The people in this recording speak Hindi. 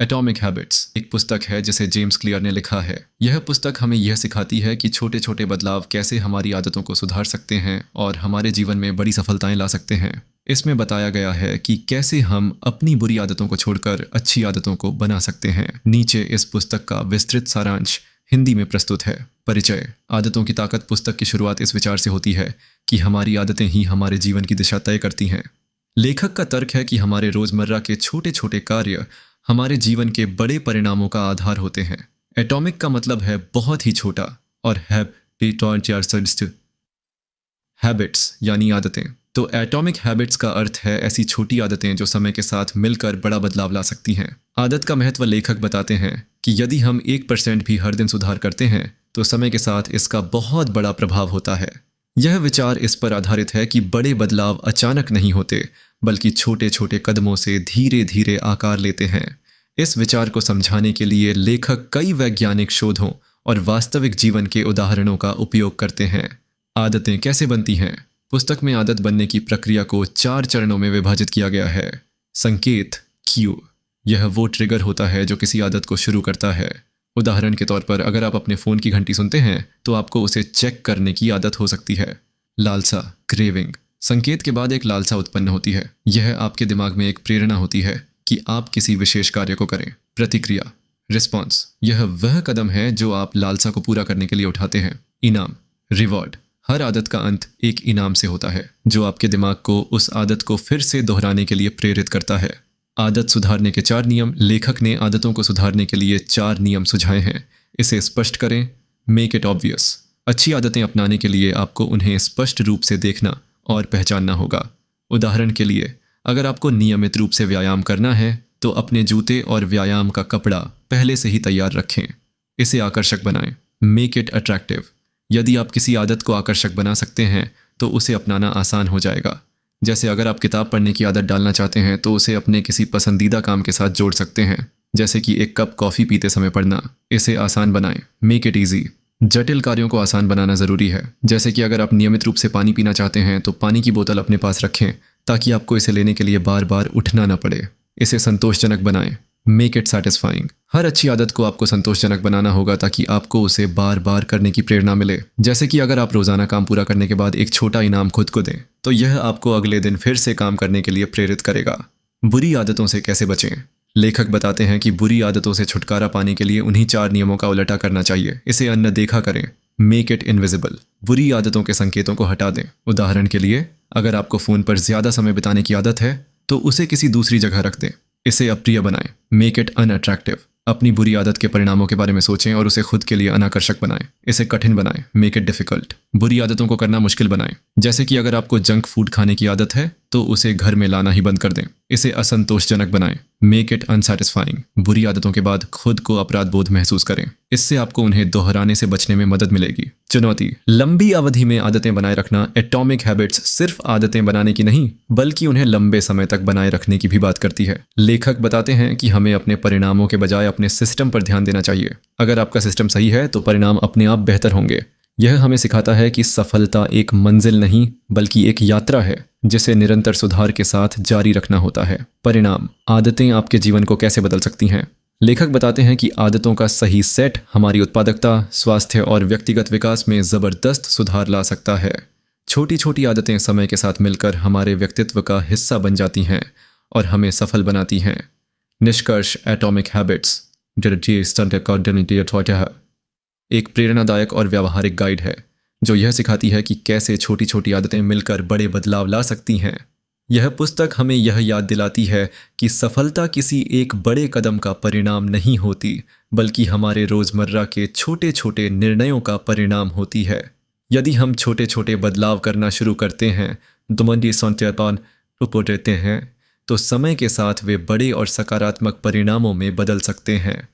एटॉमिक हैबिट्स एक पुस्तक है जिसे जेम्स क्लियर ने लिखा है। यह पुस्तक हमें यह सिखाती है कि छोटे छोटे बदलाव कैसे हमारी आदतों को सुधार सकते हैं और हमारे जीवन में बड़ी सफलताएं ला सकते हैं। इसमें बताया गया है कि कैसे हम अपनी बुरी आदतों को छोड़कर अच्छी आदतों को बना सकते हैं। नीचे इस पुस्तक का विस्तृत सारांश हिंदी में प्रस्तुत है। परिचय। आदतों की ताकत पुस्तक की शुरुआत इस विचार से होती है कि हमारी आदतें ही हमारे जीवन की दिशा तय करती हैं। लेखक का तर्क है कि हमारे रोजमर्रा के छोटे छोटे कार्य हमारे जीवन के बड़े परिणामों का आधार होते हैं। एटॉमिक का मतलब है बहुत ही छोटा और हैबिट्स यानी आदतें। तो एटॉमिक हैबिट्स का अर्थ है ऐसी छोटी आदतें जो समय के साथ मिलकर बड़ा बदलाव ला सकती हैं। आदत का महत्व लेखक बताते हैं कि यदि हम 1% भी हर दिन सुधार करते हैं तो समय के साथ इसका बहुत बड़ा प्रभाव होता है। यह विचार इस पर आधारित है कि बड़े बदलाव अचानक नहीं होते बल्कि छोटे छोटे कदमों से धीरे धीरे आकार लेते हैं। इस विचार को समझाने के लिए लेखक कई वैज्ञानिक शोधों और वास्तविक जीवन के उदाहरणों का उपयोग करते हैं। आदतें कैसे बनती हैं? पुस्तक में आदत बनने की प्रक्रिया को 4 चरणों में विभाजित किया गया है। संकेत क्यू, यह वो ट्रिगर होता है जो किसी आदत को शुरू करता है। उदाहरण के तौर पर अगर आप अपने फ़ोन की घंटी सुनते हैं तो आपको उसे चेक करने की आदत हो सकती है। लालसा क्रेविंग, संकेत के बाद एक लालसा उत्पन्न होती है। यह आपके दिमाग में एक प्रेरणा होती है कि आप किसी विशेष कार्य को करें। प्रतिक्रिया रिस्पॉन्स, यह वह कदम है जो आप लालसा को पूरा करने के लिए उठाते हैं। इनाम रिवॉर्ड, हर आदत का अंत एक इनाम से होता है जो आपके दिमाग को उस आदत को फिर से दोहराने के लिए प्रेरित करता है। आदत सुधारने के 4 नियम। लेखक ने आदतों को सुधारने के लिए 4 नियम सुझाए हैं। इसे स्पष्ट करें। मेक इट ऑब्वियस, अच्छी आदतें अपनाने के लिए आपको उन्हें स्पष्ट रूप से देखना और पहचानना होगा। उदाहरण के लिए अगर आपको नियमित रूप से व्यायाम करना है तो अपने जूते और व्यायाम का कपड़ा पहले से ही तैयार रखें। इसे आकर्षक बनाएं। मेक इट अट्रैक्टिव, यदि आप किसी आदत को आकर्षक बना सकते हैं तो उसे अपनाना आसान हो जाएगा। जैसे अगर आप किताब पढ़ने की आदत डालना चाहते हैं तो उसे अपने किसी पसंदीदा काम के साथ जोड़ सकते हैं, जैसे कि एक कप कॉफ़ी पीते समय पढ़ना। इसे आसान बनाएं। मेक इट ईजी, जटिल कार्यों को आसान बनाना ज़रूरी है। जैसे कि अगर आप नियमित रूप से पानी पीना चाहते हैं तो पानी की बोतल अपने पास रखें ताकि आपको इसे लेने के लिए बार बार उठना न पड़े। इसे संतोषजनक बनाएं। मेक इट सैटिस्फाइंग, हर अच्छी आदत को आपको संतोषजनक बनाना होगा ताकि आपको उसे बार बार करने की प्रेरणा मिले। जैसे कि अगर आप रोज़ाना काम पूरा करने के बाद एक छोटा इनाम खुद को दें तो यह आपको अगले दिन फिर से काम करने के लिए प्रेरित करेगा। बुरी आदतों से कैसे बचें? लेखक बताते हैं कि बुरी आदतों से छुटकारा पाने के लिए उन्हीं 4 नियमों का उल्टा करना चाहिए। इसे अनदेखा करें। मेक इट इनविजिबल, बुरी आदतों के संकेतों को हटा दें। उदाहरण के लिए अगर आपको फ़ोन पर ज़्यादा समय बिताने की आदत है तो उसे किसी दूसरी जगह रख दें। इसे अप्रिय बनाएं। मेक इट अनअट्रैक्टिव, अपनी बुरी आदत के परिणामों के बारे में सोचें और उसे खुद के लिए अनाकर्षक बनाएं। इसे कठिन बनाएं। मेक इट डिफ़िकल्ट, बुरी आदतों को करना मुश्किल बनाएं। जैसे कि अगर आपको जंक फूड खाने की आदत है तो उसे घर में लाना ही बंद कर दें। इसे असंतोषजनक बनाएं। मेक इट अनसैटिस्फाइंग, बुरी आदतों के बाद खुद को अपराध बोध महसूस करें। इससे आपको उन्हें दोहराने से बचने में मदद मिलेगी। चुनौती, लंबी अवधि में आदतें बनाए रखना। एटॉमिक हैबिट्स सिर्फ आदतें बनाने की नहीं बल्कि उन्हें लंबे समय तक बनाए रखने की भी बात करती है। लेखक बताते हैं कि हमें अपने परिणामों के बजाय अपने सिस्टम पर ध्यान देना चाहिए। अगर आपका सिस्टम सही है तो परिणाम अपने आप बेहतर होंगे। यह हमें सिखाता है कि सफलता एक मंजिल नहीं बल्कि एक यात्रा है जिसे निरंतर सुधार के साथ जारी रखना होता है। परिणाम, आदतें आपके जीवन को कैसे बदल सकती हैं? लेखक बताते हैं कि आदतों का सही सेट हमारी उत्पादकता, स्वास्थ्य और व्यक्तिगत विकास में ज़बरदस्त सुधार ला सकता है। छोटी छोटी आदतें समय के साथ मिलकर हमारे व्यक्तित्व का हिस्सा बन जाती हैं और हमें सफल बनाती हैं। निष्कर्ष, एटॉमिक हैबिट्स एक प्रेरणादायक और व्यावहारिक गाइड है जो यह सिखाती है कि कैसे छोटी छोटी आदतें मिलकर बड़े बदलाव ला सकती हैं। यह पुस्तक हमें यह याद दिलाती है कि सफलता किसी एक बड़े कदम का परिणाम नहीं होती बल्कि हमारे रोज़मर्रा के छोटे छोटे निर्णयों का परिणाम होती है। यदि हम छोटे छोटे बदलाव करना शुरू करते हैं तो समय के साथ वे बड़े और सकारात्मक परिणामों में बदल सकते हैं।